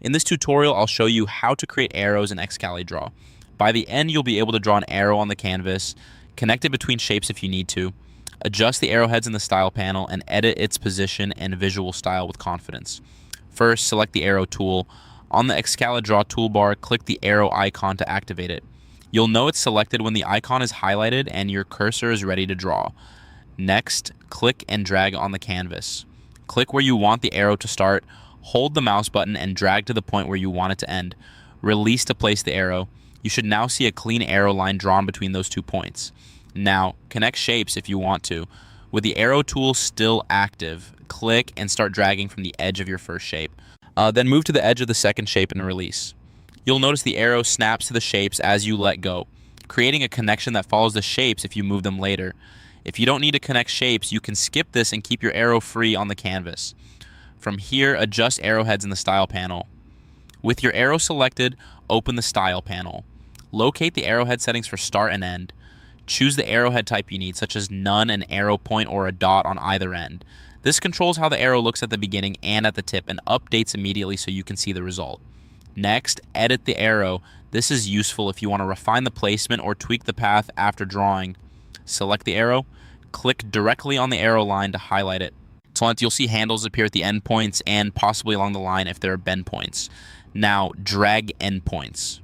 In this tutorial, I'll show you how to create arrows in Excalidraw. By the end, you'll be able to draw an arrow on the canvas, connect it between shapes if you need to, adjust the arrowheads in the style panel, and edit its position and visual style with confidence. First, select the arrow tool. On the Excalidraw toolbar, click the arrow icon to activate it. You'll know it's selected when the icon is highlighted and your cursor is ready to draw. Next, click and drag on the canvas. Click where you want the arrow to start, hold the mouse button and drag to the point where you want it to end. Release to place the arrow. You should now see a clean arrow line drawn between those 2 points. Now, connect shapes if you want to. With the arrow tool still active, click and start dragging from the edge of your first shape. Then move to the edge of the second shape and release. You'll notice the arrow snaps to the shapes as you let go, creating a connection that follows the shapes if you move them later. If you don't need to connect shapes, you can skip this and keep your arrow free on the canvas. From here, adjust arrowheads in the style panel. With your arrow selected, open the style panel. Locate the arrowhead settings for start and end. Choose the arrowhead type you need, such as none, an arrow point, or a dot on either end. This controls how the arrow looks at the beginning and at the tip and updates immediately so you can see the result. Next, edit the arrow. This is useful if you want to refine the placement or tweak the path after drawing. Select the arrow, click directly on the arrow line to highlight it. You'll see handles appear at the end points and possibly along the line if there are bend points. Now, drag endpoints.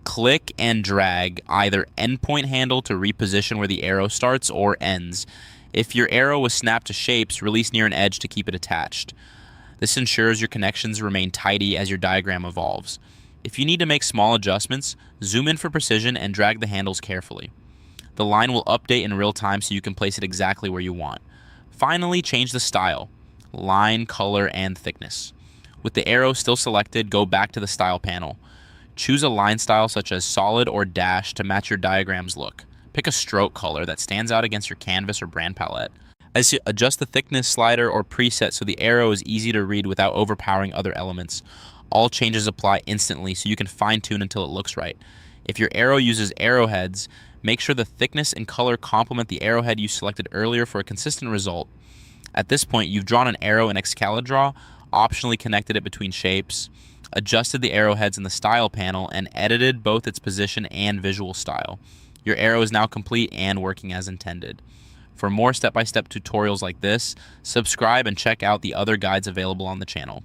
Click and drag either endpoint handle to reposition where the arrow starts or ends. If your arrow was snapped to shapes, release near an edge to keep it attached. This ensures your connections remain tidy as your diagram evolves. If you need to make small adjustments, zoom in for precision and drag the handles carefully. The line will update in real time so you can place it exactly where you want. Finally, change the style, line, color, and thickness. With the arrow still selected, go back to the style panel. Choose a line style such as solid or dash to match your diagram's look. Pick a stroke color that stands out against your canvas or brand palette. As you adjust the thickness slider or preset so the arrow is easy to read without overpowering other elements. All changes apply instantly so you can fine-tune until it looks right. If your arrow uses arrowheads, make sure the thickness and color complement the arrowhead you selected earlier for a consistent result. At this point, you've drawn an arrow in Excalidraw, optionally connected it between shapes, adjusted the arrowheads in the style panel, and edited both its position and visual style. Your arrow is now complete and working as intended. For more step-by-step tutorials like this, subscribe and check out the other guides available on the channel.